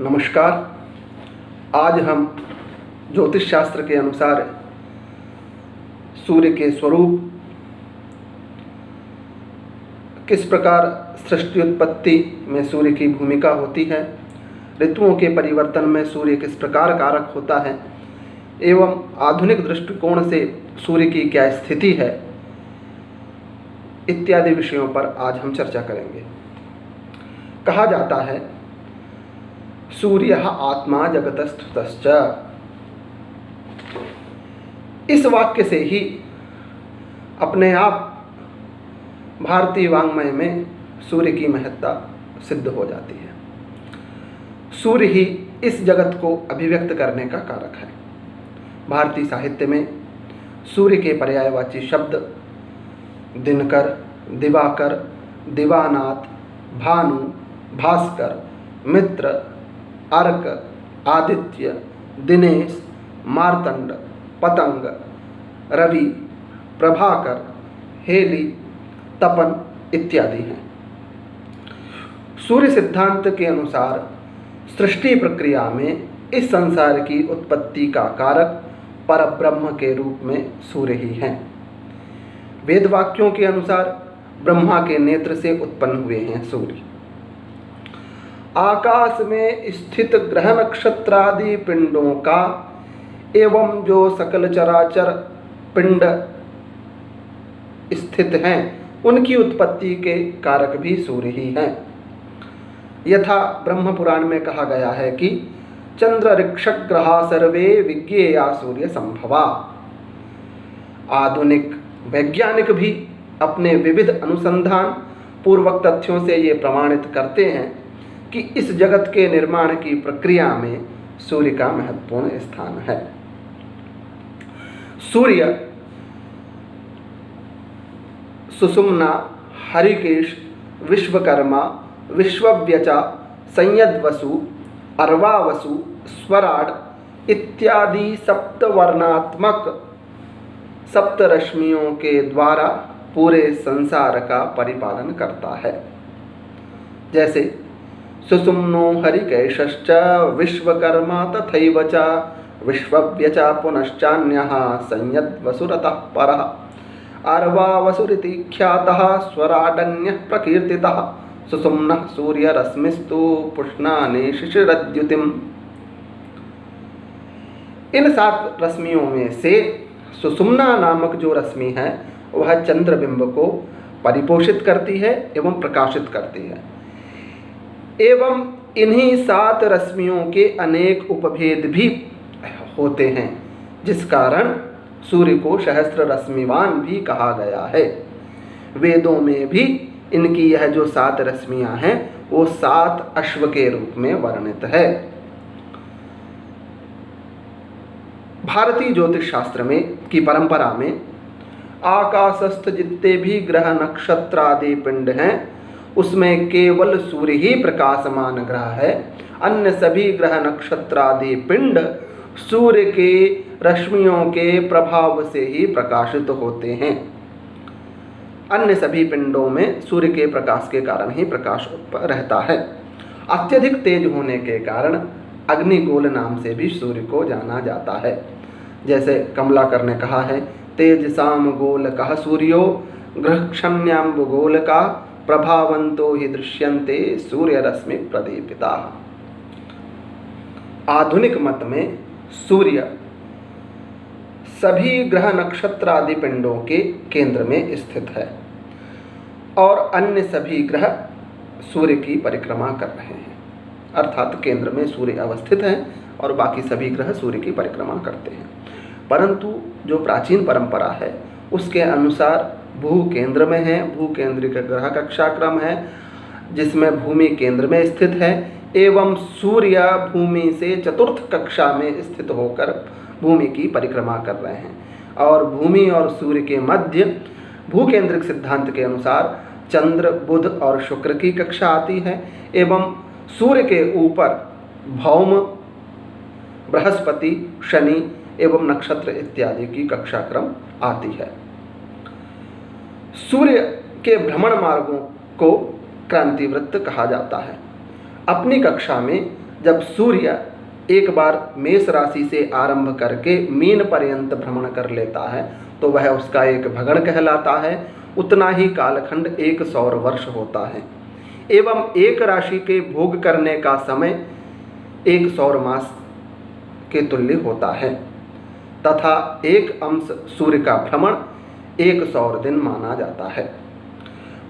नमस्कार। आज हम ज्योतिष शास्त्र के अनुसार सूर्य के स्वरूप, किस प्रकार सृष्टि उत्पत्ति में सूर्य की भूमिका होती है, ऋतुओं के परिवर्तन में सूर्य किस प्रकार कारक होता है एवं आधुनिक दृष्टिकोण से सूर्य की क्या स्थिति है, इत्यादि विषयों पर आज हम चर्चा करेंगे। कहा जाता है सूर्यः आत्मा जगतस्तुतश्च। इस वाक्य से ही अपने आप भारतीय वाङ्मय में सूर्य की महत्ता सिद्ध हो जाती है। सूर्य ही इस जगत को अभिव्यक्त करने का कारक है। भारतीय साहित्य में सूर्य के पर्यायवाची शब्द दिनकर, दिवाकर, दिवानाथ, भानु, भास्कर, मित्र, अर्क, आदित्य, दिनेश, मार्तंड, पतंग, रवि, प्रभाकर, हेली, तपन इत्यादि हैं। सूर्य सिद्धांत के अनुसार सृष्टि प्रक्रिया में इस संसार की उत्पत्ति का कारक परब्रह्म के रूप में सूर्य ही हैं। वेद वाक्यों के अनुसार ब्रह्मा के नेत्र से उत्पन्न हुए हैं सूर्य। आकाश में स्थित ग्रह नक्षत्र आदि पिंडों का एवं जो सकल चराचर पिंड स्थित हैं उनकी उत्पत्ति के कारक भी सूर्य ही हैं। यथा ब्रह्म पुराण में कहा गया है कि चंद्र ऋक्षक ग्रहा सर्वे विज्ञेया सूर्य संभवा। आधुनिक वैज्ञानिक भी अपने विविध अनुसंधान पूर्वक तथ्यों से ये प्रमाणित करते हैं कि इस जगत के निर्माण की प्रक्रिया में सूर्य का महत्वपूर्ण स्थान है। सूर्य सुषुम्ना, हरिकेश, विश्वकर्मा, विश्वव्यचा, संयद्वसु, अर्वावसु, स्वराड इत्यादि सप्तवर्णात्मक सप्तरश्मियों के द्वारा पूरे संसार का परिपालन करता है। जैसे सुषुम्नो हरिकेशश्च विश्वकर्मा तथैव च विश्वव्यचा पुनश्चान्यः संयद्वसुरतः परः अर्वावसुरिति ख्यातः स्वराडन्यः प्रकीर्तितः सुषुम्नः सूर्यरश्मिस्तु पुष्णानि शिशिरद्युतिम्। इन 7 रश्मियों में से सुषुम्ना नामक जो रश्मि है वह चंद्रबिंब को परिपोषित करती है एवं प्रकाशित करती है। एवं इन्हीं 7 रश्मियों के अनेक उपभेद भी होते हैं, जिस कारण सूर्य को सहस्त्र रश्मिवान भी कहा गया है। वेदों में भी इनकी यह जो 7 रश्मियां हैं वो 7 अश्व के रूप में वर्णित है। भारतीय ज्योतिष शास्त्र में की परंपरा में आकाशस्थ जितने भी ग्रह नक्षत्र आदि पिंड हैं उसमें केवल सूर्य ही प्रकाशमान ग्रह है। अन्य सभी ग्रह नक्षत्र आदि पिंड सूर्य के रश्मियों के प्रभाव से ही प्रकाशित होते हैं। अन्य सभी पिंडों में सूर्य के प्रकाश के कारण ही प्रकाश रहता है। अत्यधिक तेज होने के कारण अग्निगोल नाम से भी सूर्य को जाना जाता है। जैसे कमलाकर ने कहा है, तेज साम गोल कह सूर्यो ग्रहक्षण्याम्ब गोल का प्रभावंतो ही दृश्यन्ते सूर्य रश्मि प्रदीपिता। आधुनिक मत में सूर्य सभी ग्रह नक्षत्र आदि पिंडों के केंद्र में स्थित है और अन्य सभी ग्रह सूर्य की परिक्रमा कर रहे हैं। अर्थात केंद्र में सूर्य अवस्थित है और बाकी सभी ग्रह सूर्य की परिक्रमा करते हैं। परंतु जो प्राचीन परंपरा है उसके अनुसार भू केंद्र में है, भू केंद्रिक ग्रह कक्षाक्रम है जिसमें भूमि केंद्र में स्थित है एवं सूर्य भूमि से चतुर्थ कक्षा में स्थित होकर भूमि की परिक्रमा कर रहे हैं। और भूमि और सूर्य के मध्य भूकेंद्रिक सिद्धांत के अनुसार चंद्र, बुध और शुक्र की कक्षा आती है एवं सूर्य के ऊपर भौम, बृहस्पति, शनि एवं नक्षत्र इत्यादि की कक्षाक्रम आती है। सूर्य के भ्रमण मार्गों को क्रांतिवृत्त कहा जाता है। अपनी कक्षा में जब सूर्य एक बार मेष राशि से आरंभ करके मीन पर्यंत भ्रमण कर लेता है तो वह उसका एक भगण कहलाता है। उतना ही कालखंड एक सौर वर्ष होता है एवं एक राशि के भोग करने का समय एक सौर मास के तुल्य होता है तथा एक अंश सूर्य का भ्रमण एक सौर दिन माना जाता है।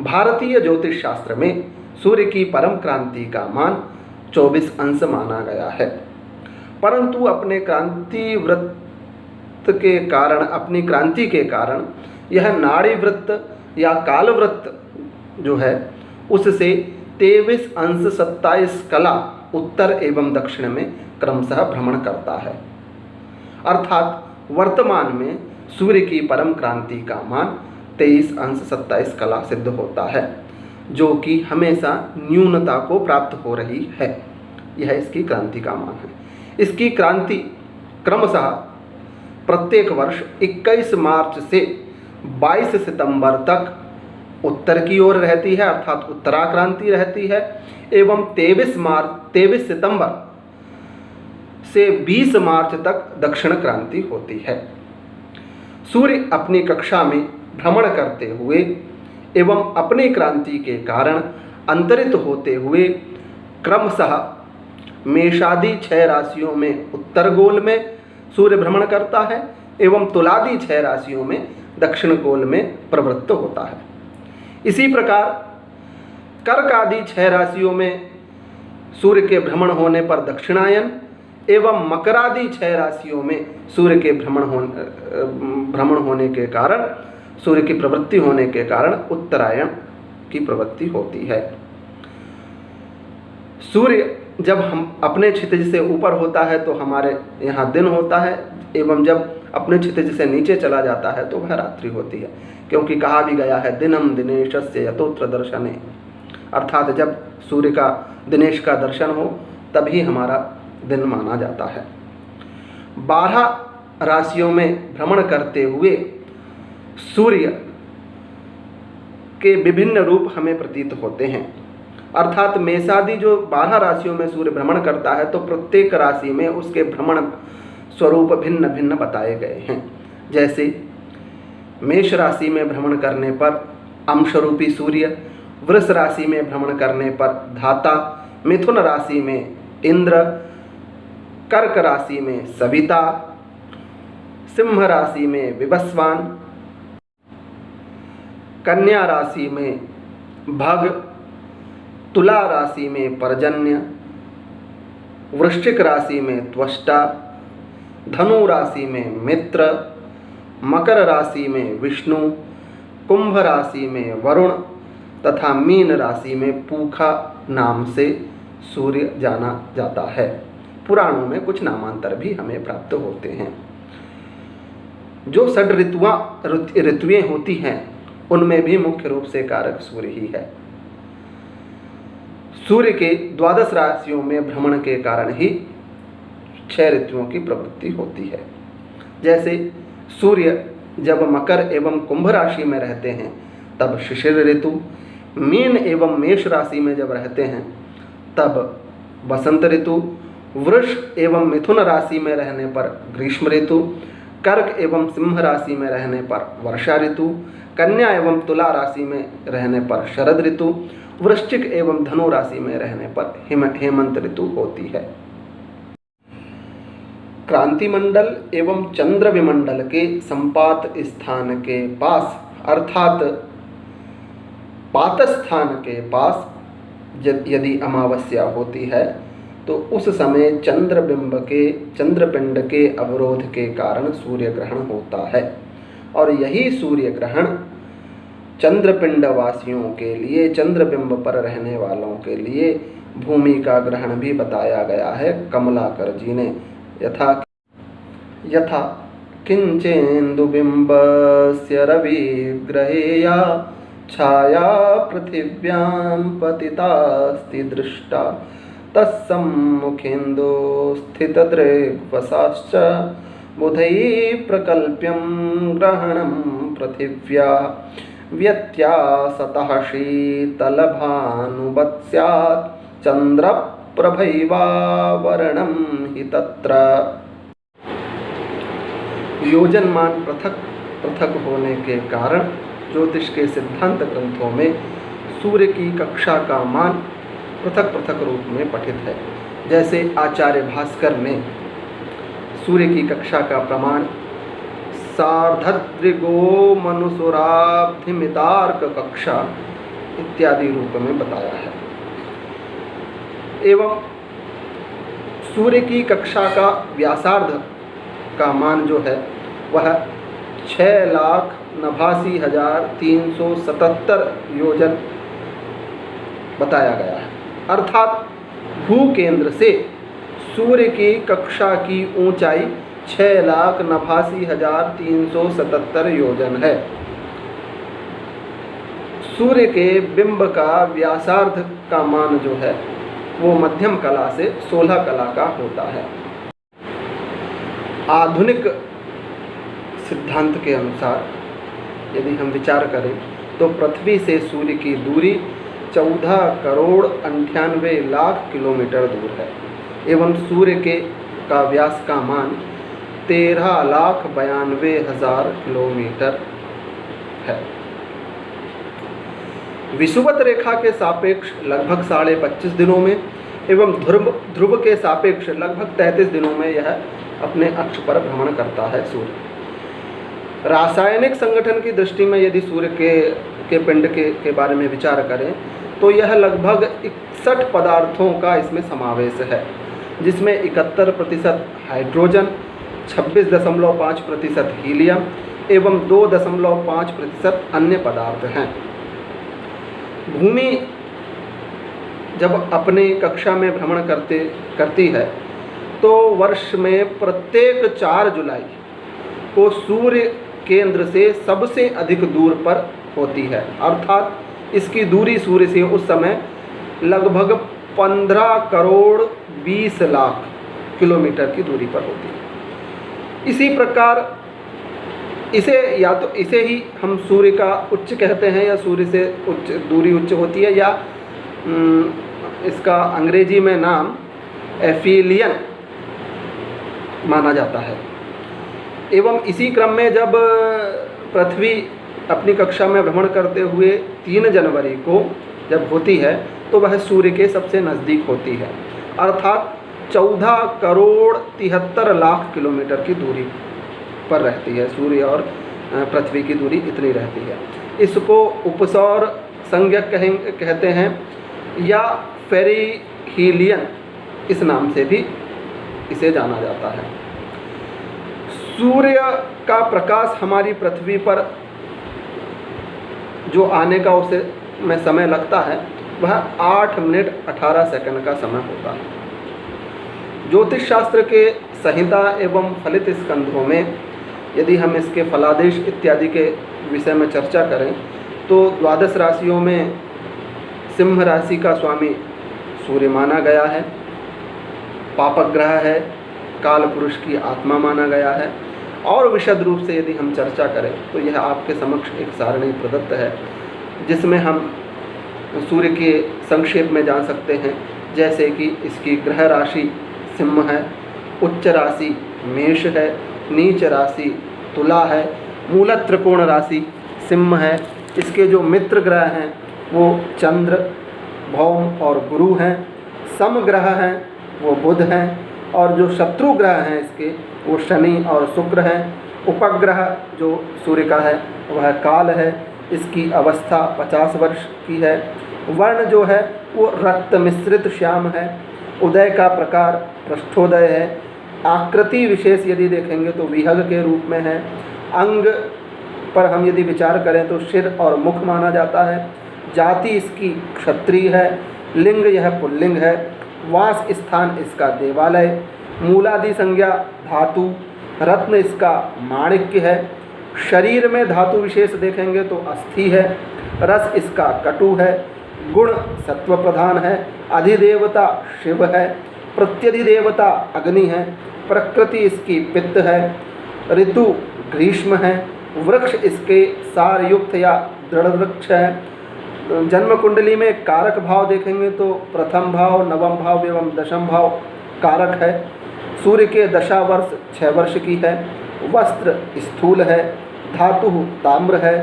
भारतीय ज्योतिष शास्त्र में सूर्य की परम क्रांति का मान 24 अंश माना गया है, परंतु अपनी क्रांति के कारण यह नाड़ी वृत्त या काल वृत्त जो है उससे 23 अंश 27 कला उत्तर एवं दक्षिण में क्रमशः भ्रमण करता है। अर्थात वर्तमान में सूर्य की परम क्रांति का मान 23 अंश 27 कला सिद्ध होता है, जो कि हमेशा न्यूनता को प्राप्त हो रही है। यह इसकी क्रांति का मान है। इसकी क्रांति क्रमशः प्रत्येक वर्ष 21 मार्च से 22 सितंबर तक उत्तर की ओर रहती है, अर्थात उत्तराक्रांति रहती है, एवं 23 सितंबर से 20 मार्च तक दक्षिण क्रांति होती है। सूर्य अपनी कक्षा में भ्रमण करते हुए एवं अपनी क्रांति के कारण अंतरित होते हुए क्रमशः मेषादि 6 राशियों में उत्तर गोल में सूर्य भ्रमण करता है एवं तुलादि 6 राशियों में दक्षिण गोल में प्रवृत्त होता है। इसी प्रकार कर्क आदि 6 राशियों में सूर्य के भ्रमण होने पर दक्षिणायन एवं मकरादि 6 राशियों में सूर्य के भ्रमण होने के कारण, सूर्य की प्रवृत्ति होने के कारण उत्तरायण की प्रवृत्ति होती है। सूर्य जब हम अपने क्षितिज से ऊपर होता है तो हमारे यहाँ दिन होता है एवं जब अपने क्षितिज से नीचे चला जाता है तो वह रात्रि होती है, क्योंकि कहा भी गया है दिनम दिनेशस्य यतोत्र दर्शने, अर्थात जब सूर्य का दिनेश का दर्शन हो तभी हमारा दिन माना जाता है। 12 राशियों में भ्रमण करते हुए सूर्य के विभिन्न रूप हमें प्रतीत होते हैं, अर्थात मेषादि जो 12 राशियों में सूर्य भ्रमण करता है तो प्रत्येक राशि में उसके भ्रमण स्वरूप भिन्न भिन्न बताए गए हैं। जैसे मेष राशि में भ्रमण करने पर अंशरूपी सूर्य, वृष राशि में भ्रमण करने पर धाता, मिथुन राशि में इंद्र, कर्क राशि में सविता, सिंह राशि में विवस्वान, कन्या राशि में भग, तुला राशि में पर्जन्य, वृश्चिक राशि में त्वष्टा, धनु राशि में मित्र, मकर राशि में विष्णु, कुंभ राशि में वरुण तथा मीन राशि में पूखा नाम से सूर्य जाना जाता है। पुराणों में कुछ नामांतर भी हमें प्राप्त होते हैं। जो षड ऋतुएं होती हैं उनमें भी मुख्य रूप से कारक सूर्य ही है। सूर्य के 12 राशियों में भ्रमण के कारण ही 6 ऋतुओं की प्रवृत्ति होती है। जैसे सूर्य जब मकर एवं कुंभ राशि में रहते हैं तब शिशिर ऋतु, मीन एवं मेष राशि में जब रहते हैं तब वसंत ऋतु, वृष एवं मिथुन राशि में रहने पर ग्रीष्म ऋतु, कर्क एवं सिंह राशि में रहने पर वर्षा ऋतु, कन्या एवं तुला राशि में रहने पर शरद ऋतु, वृश्चिक एवं धनु राशि में रहने पर हेमंत ऋतु होती है। क्रांति मंडल एवं चंद्र विमंडल के संपात स्थान के पास अर्थात पात स्थान के पास यदि अमावस्या होती है तो उस समय चंद्रपिंड के अवरोध के कारण सूर्य ग्रहण होता है, और यही सूर्य ग्रहण चंद्रपिंड वासियों के लिए, चंद्रबिंब पर रहने वालों के लिए भूमि का ग्रहण भी बताया गया है कमलाकर जी ने। यथा किंचेन्दुबिंबस्य रविग्रहेया छाया पृथिव्यां पतितास्ति दृष्टा तत्सम्मुखेन्दो स्थितदृग्वशाश्च बुधैः प्रकल्प्यं ग्रहणं पृथिव्या व्यत्यासतः शीतलभानुवत् स्यात् चन्द्रः प्रभैवावरणं हि तत्र। योजनमान पृथक पृथक होने के कारण ज्योतिष के सिद्धांत ग्रंथों में सूर्य की कक्षा का मान पृथक पृथक रूप में पठित है। जैसे आचार्य भास्कर ने सूर्य की कक्षा का प्रमाण सार्धद्रिगो मनुसुराब्धिमितार्क कक्षा इत्यादि रूप में बताया है। एवं सूर्य की कक्षा का व्यासार्ध का मान जो है वह 6,89,377 योजन बताया गया है। अर्थात भूकेंद्र से सूर्य की कक्षा की ऊंचाई 6,89,377 योजन है। सूर्य के बिंब का व्यासार्ध का मान जो है वो मध्यम कला से 16 कला का होता है। आधुनिक सिद्धांत के अनुसार यदि हम विचार करें तो पृथ्वी से सूर्य की दूरी 14,98,00,000 किलोमीटर दूर है एवं सूर्य का व्यास का मान 13,92,000 किलोमीटर है। विषुवत रेखा के सापेक्ष लगभग 25.5 दिनों में एवं ध्रुव के सापेक्ष लगभग 33 दिनों में यह अपने अक्ष पर भ्रमण करता है सूर्य। रासायनिक संगठन की दृष्टि में यदि सूर्य के पिंड के बारे में विचार करें तो यह लगभग 61 पदार्थों का इसमें समावेश है, जिसमें 71% हाइड्रोजन, 26.5% हीलियम एवं 2.5% अन्य पदार्थ हैं। भूमि जब अपनी कक्षा में भ्रमण करती है तो वर्ष में प्रत्येक 4 जुलाई को सूर्य केंद्र से सबसे अधिक दूर पर होती है। अर्थात इसकी दूरी सूर्य से उस समय लगभग 15,20,00,000 किलोमीटर की दूरी पर होती है। इसी प्रकार इसे ही हम सूर्य का उच्च कहते हैं या सूर्य से दूरी उच्च होती है, या इसका अंग्रेजी में नाम एफिलियन माना जाता है। एवं इसी क्रम में जब पृथ्वी अपनी कक्षा में भ्रमण करते हुए 3 जनवरी को जब होती है तो वह सूर्य के सबसे नज़दीक होती है, अर्थात 14,73,00,000 किलोमीटर की दूरी पर रहती है। सूर्य और पृथ्वी की दूरी इतनी रहती है। इसको उपसौर संज्ञक कहते हैं या फेरिहीलियन इस नाम से भी इसे जाना जाता है। सूर्य का प्रकाश हमारी पृथ्वी पर जो आने का उसे में समय लगता है वह 8 मिनट 18 सेकंड का समय होता है। ज्योतिष शास्त्र के संहिता एवं फलित स्कंधों में यदि हम इसके फलादेश इत्यादि के विषय में चर्चा करें तो 12 राशियों में सिंह राशि का स्वामी सूर्य माना गया है, पापक ग्रह है, काल पुरुष की आत्मा माना गया है। और विशद रूप से यदि हम चर्चा करें तो यह आपके समक्ष एक सारणी प्रदत्त है जिसमें हम सूर्य के संक्षेप में जान सकते हैं, जैसे कि इसकी ग्रह राशि सिंह है, उच्च राशि मेष है, नीच राशि तुला है, मूल त्रिकोण राशि सिंह है। इसके जो मित्र ग्रह हैं वो चंद्र, भौम और गुरु हैं। सम ग्रह हैं वो बुध हैं और जो शत्रु ग्रह हैं इसके वो शनि और शुक्र हैं। उपग्रह जो सूर्य का है वह काल है, इसकी अवस्था 50 वर्ष की है। वर्ण जो है वो रक्त मिश्रित श्याम है। उदय का प्रकार पृष्ठोदय है। आकृति विशेष यदि देखेंगे तो विहग के रूप में है। अंग पर हम यदि विचार करें तो सिर और मुख माना जाता है। जाति इसकी क्षत्रिय है। लिंग यह पुल्लिंग है। वास स्थान इसका देवालय। मूलादि संज्ञा धातु। रत्न इसका माणिक्य है। शरीर में धातु विशेष देखेंगे तो अस्थि है। रस इसका कटु है। गुण सत्व प्रधान है। अधिदेवता शिव है। प्रत्यधिदेवता अग्नि है। प्रकृति इसकी पित्त है। ऋतु ग्रीष्म है। वृक्ष इसके सारयुक्त या दृढ़ वृक्ष है। जन्म कुंडली में कारक भाव देखेंगे तो प्रथम भाव, नवम भाव एवं दशम भाव कारक है। सूर्य के दशा वर्ष 6 वर्ष की है। वस्त्र स्थूल है। धातु ताम्र है।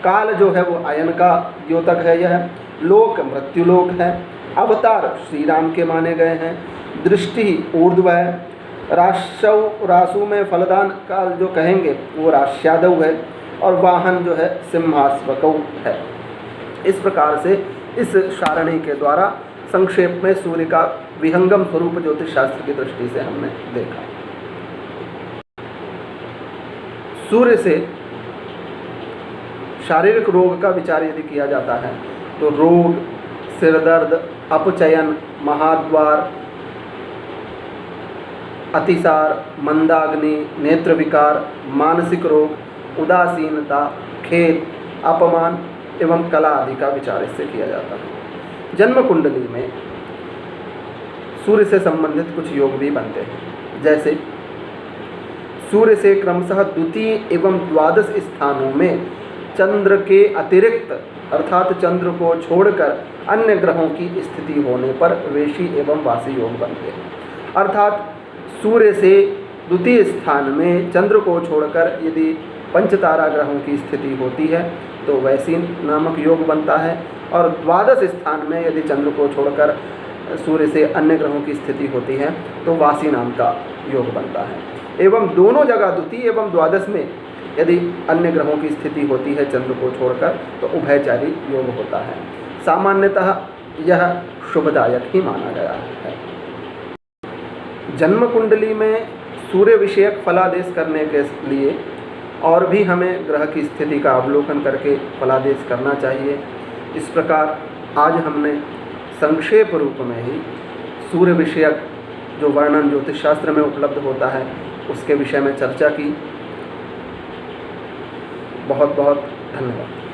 काल जो है वो अयन का द्योतक है। यह लोक मृत्युलोक है। अवतार श्री राम के माने गए हैं। दृष्टि ऊर्ध्व है। रासु में फलदान काल जो कहेंगे वो राश्यादव है। और वाहन जो है सिंहास्वकौ है। इस प्रकार से इस सारणी के द्वारा संक्षेप में सूर्य का विहंगम स्वरूप ज्योतिष शास्त्र की दृष्टि से हमने देखा। सूर्य से शारीरिक रोग का विचार यदि किया जाता है तो रोग, सिरदर्द, अपचयन, महाद्वार, अतिसार, मंदाग्नि, नेत्र विकार, मानसिक रोग, उदासीनता, खेद, अपमान एवं कला आदि का विचार इससे किया जाता है। जन्म कुंडली में सूर्य से संबंधित कुछ योग भी बनते हैं। जैसे सूर्य से क्रमशः द्वितीय एवं द्वादश स्थानों में चंद्र के अतिरिक्त अर्थात चंद्र को छोड़कर अन्य ग्रहों की स्थिति होने पर वेशी एवं वासी योग बनते हैं। अर्थात सूर्य से द्वितीय स्थान में चंद्र को छोड़कर यदि पंचतारा ग्रहों की स्थिति होती है तो वैसी नामक योग बनता है। और द्वादश स्थान में यदि चंद्र को छोड़कर सूर्य से अन्य ग्रहों की स्थिति होती है तो वासी नाम का योग बनता है। एवं दोनों जगह द्वितीय एवं द्वादश में यदि अन्य ग्रहों की स्थिति होती है चंद्र को छोड़कर तो उभयचारी योग होता है। सामान्यतः यह शुभदायक ही माना गया है। जन्म कुंडली में सूर्य विषयक फलादेश करने के लिए और भी हमें ग्रह की स्थिति का अवलोकन करके फलादेश करना चाहिए। इस प्रकार आज हमने संक्षेप रूप में ही सूर्य विषयक जो वर्णन ज्योतिष शास्त्र में उपलब्ध होता है उसके विषय में चर्चा की। बहुत बहुत धन्यवाद।